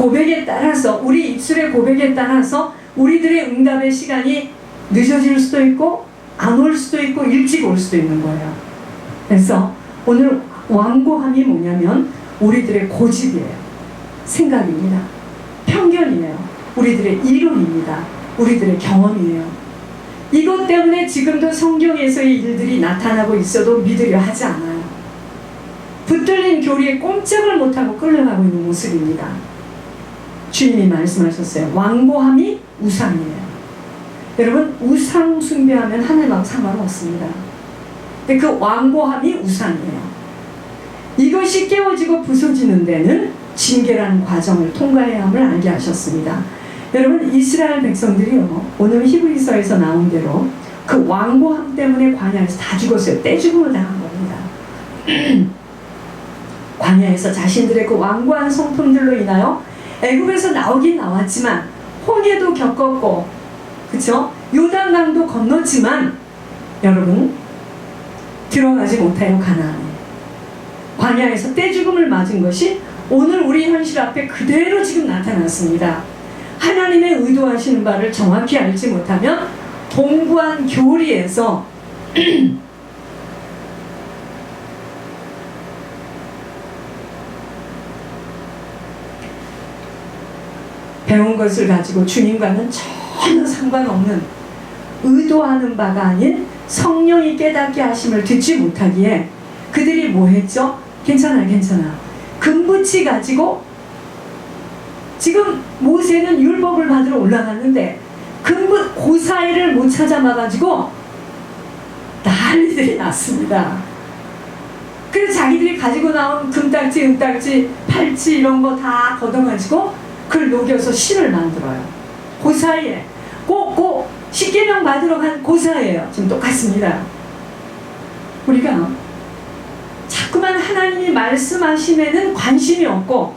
고백에 따라서, 우리 입술의 고백에 따라서 우리들의 응답의 시간이 늦어질 수도 있고 안 올 수도 있고 일찍 올 수도 있는 거예요. 그래서 오늘 완고함이 뭐냐면 우리들의 고집이에요. 생각입니다. 편견이에요. 우리들의 이론입니다. 우리들의 경험이에요. 이것 때문에 지금도 성경에서의 일들이 나타나고 있어도 믿으려 하지 않아요. 붙들린 교리에 꼼짝을 못하고 끌려가고 있는 모습입니다. 주님이 말씀하셨어요. 완고함이 우상이에요. 여러분, 우상 숭배하면 하늘하고 상관없습니다. 근데 그 완고함이 우상이에요. 이것이 깨어지고 부서지는 데는 징계라는 과정을 통과해야 함을 알게 하셨습니다. 여러분, 이스라엘 백성들이요, 오늘 히브리서에서 나온 대로 그 완고함 때문에 광야에서 다 죽었어요. 떼죽음을 당한 겁니다. 광야에서 자신들의 그 완고한 성품들로 인하여 애굽에서 나오긴 나왔지만 홍해도 겪었고, 그쵸? 요단강도 건넜지만 여러분, 들어가지 못하여 가나안에 광야에서 떼죽음을 맞은 것이 오늘 우리 현실 앞에 그대로 지금 나타났습니다. 하나님의 의도하시는 바를 정확히 알지 못하면 동구한 교리에서 배운 것을 가지고 주님과는 전혀 상관없는, 의도하는 바가 아닌 성령이 깨닫게 하심을 듣지 못하기에 그들이 뭐 했죠? 괜찮아. 금붙이 가지고 지금 모세는 율법을 받으러 올라갔는데 금붙 그 사이를 못 찾아봐가지고 난리들이 났습니다. 그래서 자기들이 가지고 나온 금딱지, 은딱지, 팔찌 이런 거 다 걷어가지고 그걸 녹여서 실을 만들어요. 그 사이에 꼭 십계명 받으러 간 그 사이에요. 지금 똑같습니다. 우리가 자꾸만 하나님이 말씀하심에는 관심이 없고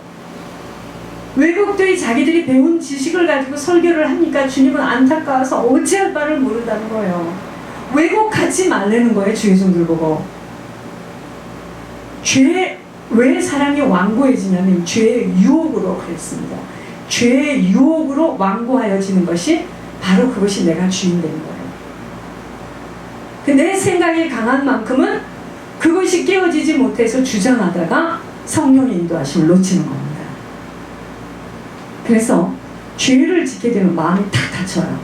외국들이 자기들이 배운 지식을 가지고 설교를 하니까 주님은 안타까워서 어찌할 바를 모른다는 거예요. 왜곡 하지 말라는 거예요. 주의 종들 보고. 왜 사랑이 완고해지냐면 죄의 유혹으로 그랬습니다. 죄의 유혹으로 완고하여지는 것이 바로 그것이 내가 주인 되는 거예요. 내 생각이 강한 만큼은 그것이 깨어지지 못해서 주장하다가 성령의 인도하심을 놓치는 겁니다. 그래서 죄를 짓게 되면 마음이 탁 닫혀요.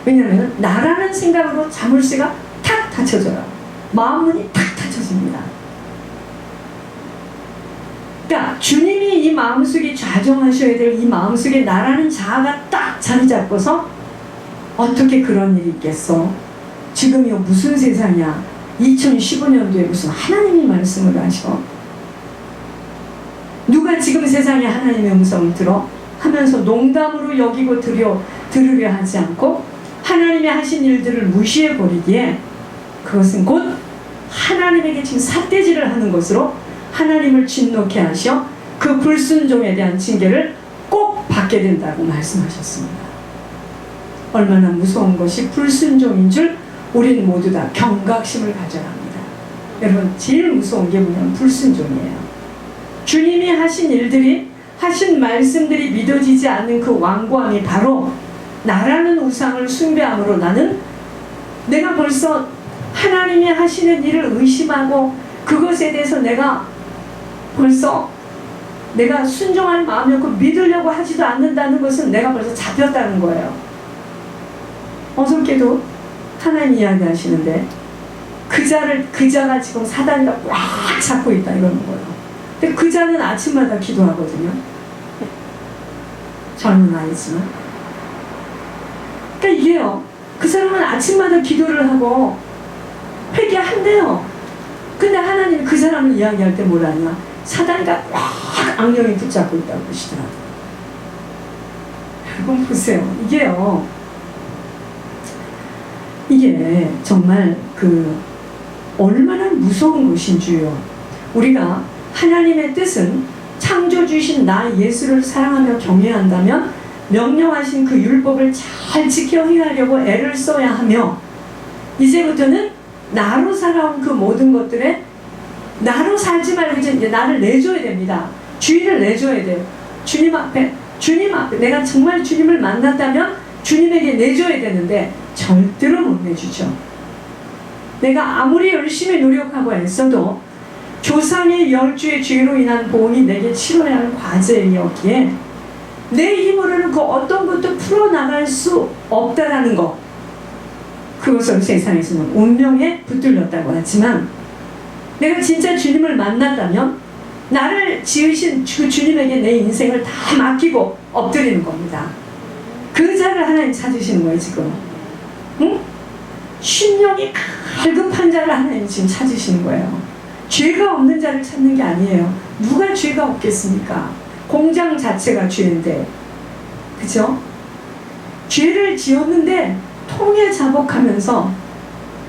왜냐하면 나라는 생각으로 자물쇠가 탁 닫혀져요. 마음문이 탁 닫혀집니다. 그러니까 주님이 이 마음속에 좌정하셔야 될 이 마음속에 나라는 자아가 딱 자리 잡고서 어떻게 그런 일이 있겠어? 지금이 무슨 세상이야? 2015년도에 무슨 하나님이 말씀을 하셔? 누가 지금 세상에 하나님의 음성을 들어? 하면서 농담으로 여기고 들으려 하지 않고 하나님이 하신 일들을 무시해버리기에 그것은 곧 하나님에게 지금 삿대질을 하는 것으로 하나님을 진노케 하셔 그 불순종에 대한 징계를 꼭 받게 된다고 말씀하셨습니다. 얼마나 무서운 것이 불순종인 줄 우린 모두 다 경각심을 가져야 합니다. 여러분, 제일 무서운 게 뭐냐면 불순종이에요. 주님이 하신 일들이, 하신 말씀들이 믿어지지 않는 그 완고함이 바로 나라는 우상을 숭배함으로 나는 내가 벌써 하나님이 하시는 일을 의심하고 그것에 대해서 내가 벌써 내가 순종할 마음이 없고 믿으려고 하지도 않는다는 것은 내가 벌써 잡혔다는 거예요. 어저께도 하나님 이야기 하시는데 그 자가 지금 사단이 꽉 잡고 있다 이러는 거예요. 근데 그 자는 아침마다 기도하거든요. 젊은 아이지만. 그러니까 이게요. 그 사람은 아침마다 기도를 하고 회개한대요. 근데 하나님이 그 사람을 이야기할 때 뭐라냐? 사단이 꽉 악령이 붙잡고 있다고 그러시더라고요. 여러분 보세요. 이게 정말 얼마나 무서운 것인지요. 우리가 하나님의 뜻은 창조주신 나 예수를 사랑하며 경외한다면 명령하신 그 율법을 잘 지켜 행하려고 애를 써야 하며 이제부터는 나로 살아온 그 모든 것들에 나로 살지 말고 이제 나를 내줘야 됩니다. 주인을 내줘야 돼요. 주님 앞에 내가 정말 주님을 만났다면 주님에게 내줘야 되는데 절대로 못 내주죠. 내가 아무리 열심히 노력하고 애써도 조상의 10주의 죄로 인한 보응이 내게 치러야 할 과제였기에 내 힘으로는 그 어떤 것도 풀어나갈 수 없다라는 것, 그것을 세상에서는 운명에 붙들렸다고 하지만, 내가 진짜 주님을 만났다면 나를 지으신 그 주님에게 내 인생을 다 맡기고 엎드리는 겁니다. 그 자를 하나님 찾으시는 거예요 지금. 응? 심령이 갈급한 자를 하나님 지금 찾으시는 거예요. 죄가 없는 자를 찾는 게 아니에요. 누가 죄가 없겠습니까? 공장 자체가 죄인데, 그죠? 죄를 지었는데 통에 자복하면서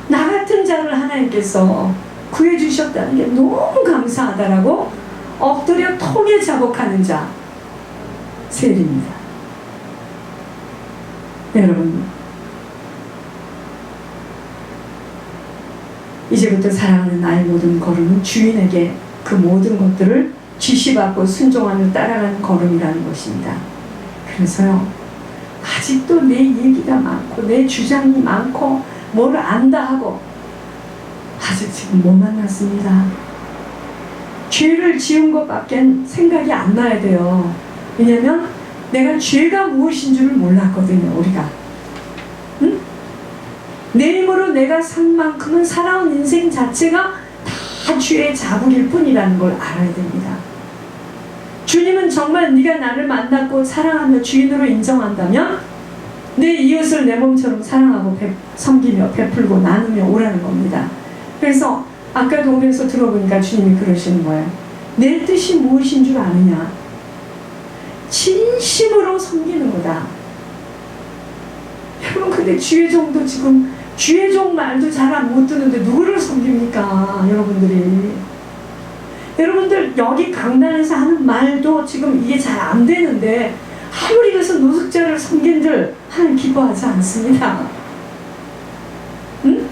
나 같은 자를 하나님께서 구해주셨다는 게 너무 감사하다라고 엎드려 통에 자복하는 자, 셀입니다. 여러분, 이제부터 사랑하는 나의 모든 걸음은 주인에게 그 모든 것들을 지시받고 순종하며 따라가는 걸음이라는 것입니다. 그래서요, 아직도 내 얘기가 많고 내 주장이 많고 뭘 안다 하고 아직 지금 못 만났습니다. 죄를 지은 것밖에 생각이 안 나야 돼요. 왜냐면 내가 죄가 무엇인 줄을 몰랐거든요. 우리가 응? 내 힘으로 내가 산 만큼은 살아온 인생 자체가 다 죄의 자국일 뿐이라는 걸 알아야 됩니다. 주님은 정말 네가 나를 만났고 사랑하며 주인으로 인정한다면 내 이웃을 내 몸처럼 사랑하고 섬기며 베풀고 나누며 오라는 겁니다. 그래서 아까도 오면서 들어보니까 주님이 그러시는 거예요. 내 뜻이 무엇인 줄 아느냐? 진심으로 섬기는 거다. 여러분, 근데 주의종도 지금 주의종 말도 잘 못 듣는데 누구를 섬깁니까? 여러분들 여기 강단에서 하는 말도 지금 이게 잘 안 되는데 아무리 그래서 노숙자를 섬긴들 하나님 기뻐하지 않습니다. 응?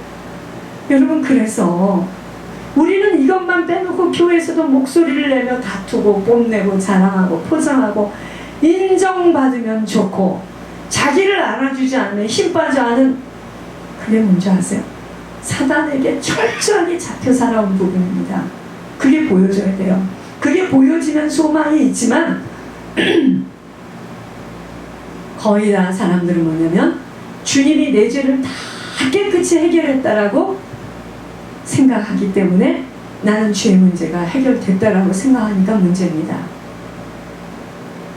여러분, 그래서 우리는 이것만 빼놓고 교회에서도 목소리를 내며 다투고 뽐내고 자랑하고 포장하고 인정받으면 좋고 자기를 알아주지 않으면 힘 빠져 하는, 그게 뭔지 아세요? 사단에게 철저하게 잡혀 살아온 부분입니다. 그게 보여줘야 돼요. 그게 보여지면 소망이 있지만 거의 다 사람들은 뭐냐면 주님이 내 죄를 다 깨끗이 해결했다라고 생각하기 때문에 나는 죄 문제가 해결됐다라고 생각하니까 문제입니다.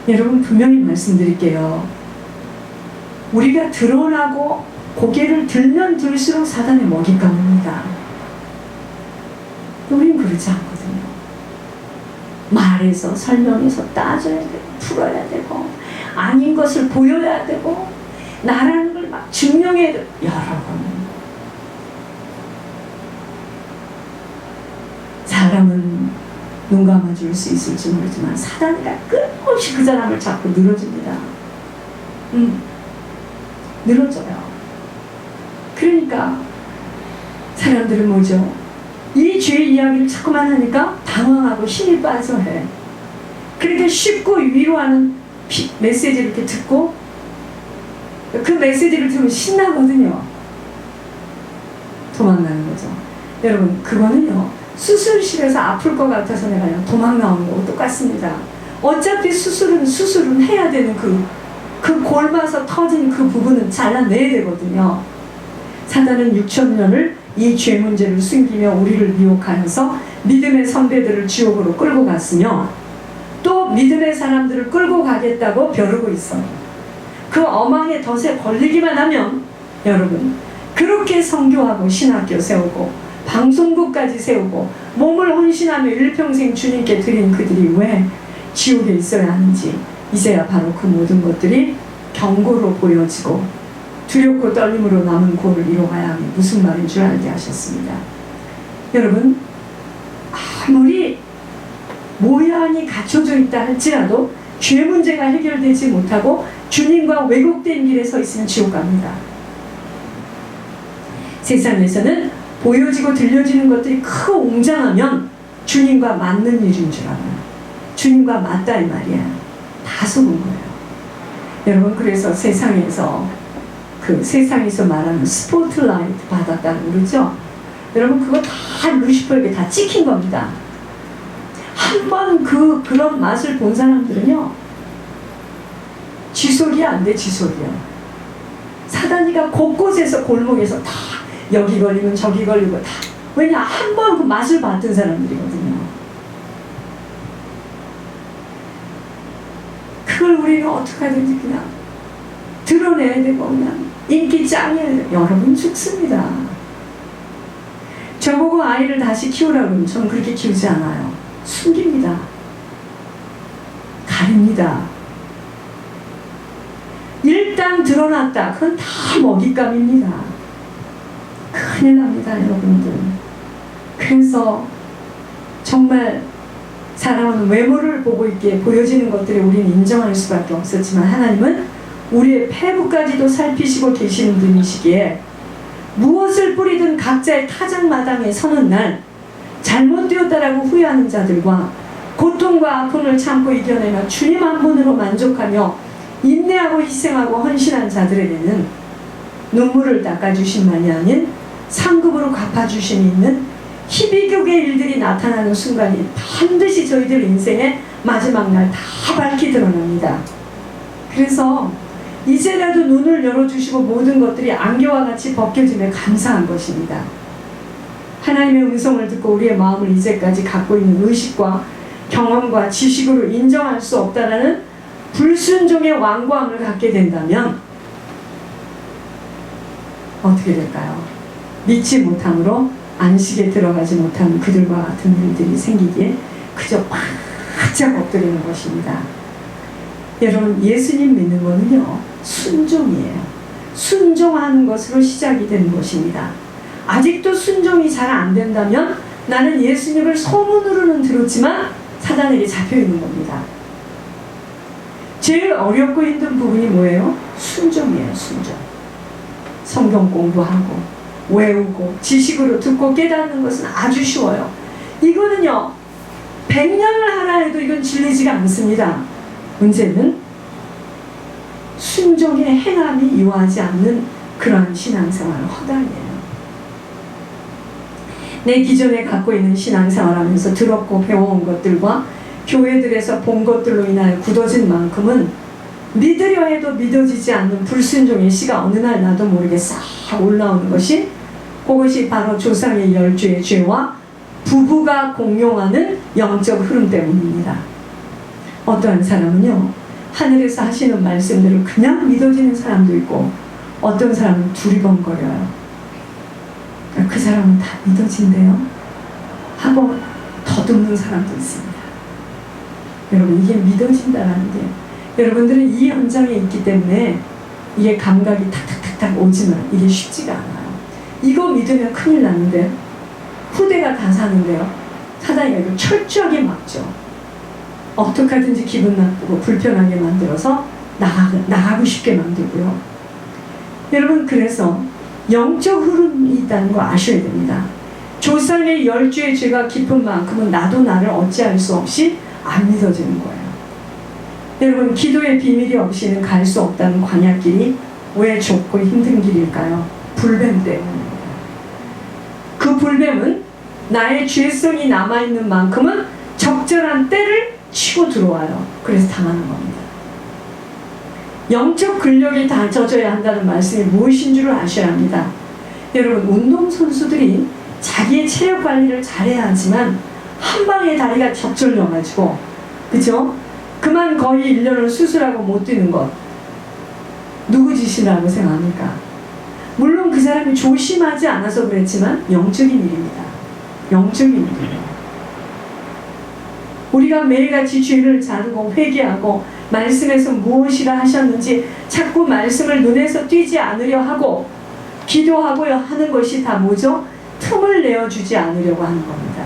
여러분, 분명히 말씀드릴게요. 우리가 드러나고 고개를 들면 들수록 사단의 먹잇감입니다. 우린 그렇지 않거든요. 말해서 설명해서 따져야 되고 풀어야 되고 아닌 것을 보여야 되고 나라는 걸 막 증명해야 되고. 여러분, 사람은 눈 감아줄 수 있을지 모르지만 사단이가 끊임없이 그 사람을 자꾸 늘어줍니다. 늘어져요. 그러니까 사람들은 뭐죠? 이 죄 이야기를 자꾸만 하니까 당황하고 힘이 빠져 해. 그러니까 쉽고 위로하는 메시지를 이렇게 듣고 그 메시지를 들으면 신나거든요. 도망가는 거죠. 여러분, 그거는요, 수술실에서 아플 것 같아서 내가 도망 나오는 거고 똑같습니다. 어차피 수술은 해야 되는 그 골마서 터진 그 부분은 잘라내야 되거든요. 사단은 6,000년을 이 죄 문제를 숨기며 우리를 미혹하여서 믿음의 선배들을 지옥으로 끌고 갔으며 또 믿음의 사람들을 끌고 가겠다고 벼르고 있어요. 그 어망의 덫에 걸리기만 하면 여러분, 그렇게 선교하고 신학교 세우고 방송국까지 세우고 몸을 헌신하며 일평생 주님께 드린 그들이 왜 지옥에 있어야 하는지 이제야 바로 그 모든 것들이 경고로 보여지고 두렵고 떨림으로 남은 구원을 이루어가야 하니 무슨 말인 줄 알게 하셨습니다. 여러분, 아무리 모양이 갖춰져 있다 할지라도 죄 문제가 해결되지 못하고 주님과 왜곡된 길에 서 있으면 지옥 갑니다. 세상에서는 보여지고 들려지는 것들이 크고 웅장하면 주님과 맞는 일인 줄 알아요. 주님과 맞다 이 말이야. 다 속은 거예요. 여러분, 그래서 세상에서 말하는 스포트라이트 받았다는 그러죠? 여러분, 그거 다 루시퍼에게 다 찍힌 겁니다. 한번 그런 맛을 본 사람들은요, 지속이 안 돼. 지속이요. 사단이가 곳곳에서 골목에서 다 여기 걸리면 저기 걸리고 다, 왜냐, 한번 그 맛을 봤던 사람들이거든요. 그걸 우리는 어떻게 하든지 그냥 드러내야 되고 그냥 인기 짱이야. 여러분 죽습니다. 저보고 아이를 다시 키우라고 하면 저는 그렇게 키우지 않아요. 숨깁니다. 가립니다. 일단 드러났다. 그건 다 먹잇감입니다. 큰일 납니다, 여러분들. 그래서 정말 사람은 외모를 보고 있기에 보여지는 것들을 우리는 인정할 수밖에 없었지만, 하나님은 우리의 폐부까지도 살피시고 계시는 분이시기에 무엇을 뿌리든 각자의 타작마당에 서는 날, 잘못되었다라고 후회하는 자들과 고통과 아픔을 참고 이겨내며 주님 한 분으로 만족하며 인내하고 희생하고 헌신한 자들에게는 눈물을 닦아주심만이 아닌 상급으로 갚아주심이 있는 희비극의 일들이 나타나는 순간이 반드시 저희들 인생의 마지막 날 다 밝히 드러납니다. 그래서 이제라도 눈을 열어주시고 모든 것들이 안개와 같이 벗겨짐에 감사한 것입니다. 하나님의 음성을 듣고 우리의 마음을 이제까지 갖고 있는 의식과 경험과 지식으로 인정할 수 없다라는 불순종의 완고함을 갖게 된다면 어떻게 될까요? 믿지 못함으로 안식에 들어가지 못하는 그들과 같은 일들이 생기기에 그저 바짝 엎드리는 것입니다. 여러분, 예수님 믿는 것은요, 순종이에요. 순종하는 것으로 시작이 되는 것입니다. 아직도 순종이 잘 안 된다면 나는 예수님을 소문으로는 들었지만 사단에게 잡혀 있는 겁니다. 제일 어렵고 힘든 부분이 뭐예요? 순종이에요. 순종. 성경 공부하고 외우고 지식으로 듣고 깨닫는 것은 아주 쉬워요. 이거는요, 100년을 하라 해도 이건 질리지가 않습니다. 문제는 순종의 행함이 이루어지지 않는 그러한 신앙생활 허당이에요. 내 기존에 갖고 있는 신앙생활하면서 들었고 배워온 것들과 교회들에서 본 것들로 인하여 굳어진 만큼은 믿으려 해도 믿어지지 않는 불순종의 씨가 어느 날 나도 모르게 싹 올라오는 것이, 그것이 바로 조상의 10주의 죄와 부부가 공용하는 영적 흐름 때문입니다. 어떠한 사람은요, 하늘에서 하시는 말씀들을 그냥 믿어지는 사람도 있고, 어떤 사람은 두리번거려요. 그 사람은 다 믿어진대요 하고 더듬는 사람도 있습니다. 여러분, 이게 믿어진다라는 게, 여러분들은 이 현장에 있기 때문에 이게 감각이 탁탁탁탁 오지만 이게 쉽지가 않아요. 이거 믿으면 큰일 나는데, 후대가 다 사는데요, 사단이가 이거 철저하게 막죠. 어떻게 하든지 기분 나쁘고 불편하게 만들어서 나가고 싶게 만들고요. 여러분, 그래서 영적 흐름이 있다는 거 아셔야 됩니다. 조상의 10주의 죄가 깊은 만큼은 나도 나를 어찌할 수 없이 안 믿어지는 거예요. 여러분, 기도의 비밀이 없이는 갈 수 없다는 광야길이 왜 좁고 힘든 길일까요? 불뱀 때문입니다. 그 불뱀은 나의 죄성이 남아있는 만큼은 적절한 때를 치고 들어와요. 그래서 당하는 겁니다. 영적 근력이 다져져야 한다는 말씀이 무엇인 줄 아셔야 합니다. 여러분, 운동선수들이 자기의 체력 관리를 잘해야 하지만 한 방에 다리가 적절려가지고, 그죠? 그만 거의 1년을 수술하고 못 뛰는 것, 누구 짓이라고 생각합니까? 물론 그 사람이 조심하지 않아서 그랬지만 영적인 일입니다. 영적인 일이에요. 우리가 매일같이 죄를 자르고 회개하고 말씀에서 무엇이라 하셨는지 자꾸 말씀을 눈에서 띄지 않으려 하고 기도하고 하는 것이 다 뭐죠? 틈을 내어주지 않으려고 하는 겁니다.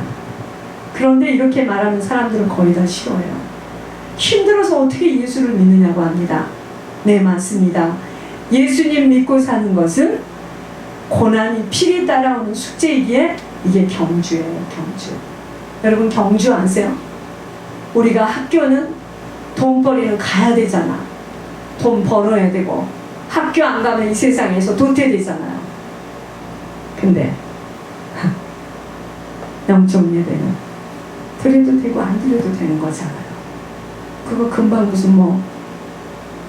그런데 이렇게 말하는 사람들은 거의 다 싫어해요. 힘들어서 어떻게 예수를 믿느냐고 합니다. 네, 맞습니다. 예수님 믿고 사는 것은 고난이 필히 따라오는 숙제이기에 이게 경주예요. 경주. 여러분, 경주 아세요? 우리가 학교는 돈벌이는 가야 되잖아. 돈 벌어야 되고 학교 안 가면 이 세상에서 도태되잖아요. 근데 영적 예배는 드려도 되고 안 드려도 되는 거잖아요. 그거 금방 무슨 뭐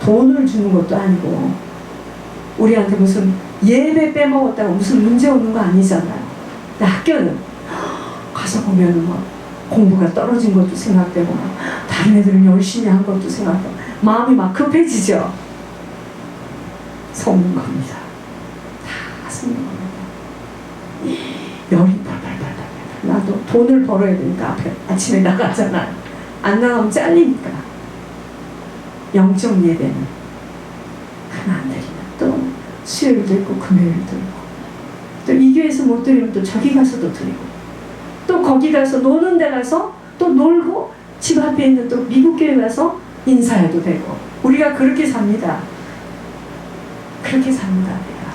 돈을 주는 것도 아니고 우리한테 무슨 예배 빼먹었다고 무슨 문제 오는 거 아니잖아요. 근데 학교는 가서 보면은 막 공부가 떨어진 것도 생각되고 막 다른 애들은 열심히 한 것도 생각되고 마음이 막 급해지죠. 속는 겁니다. 다 속는 겁니다. 열이 펄펄펄펄. 나도 돈을 벌어야 되니까 앞에 아침에 나가잖아요. 안 나가면 잘리니까. 영적 예배는 그만 안 드리면 또 수요일도 있고 금요일도 있고 또 이 교회에서 못 드리면 또 저기 가서도 드리고 또 거기 가서 노는 데 가서 또 놀고 집 앞에 있는 또 미국 교회 가서 인사해도 되고 우리가 그렇게 삽니다. 그렇게 삽니다.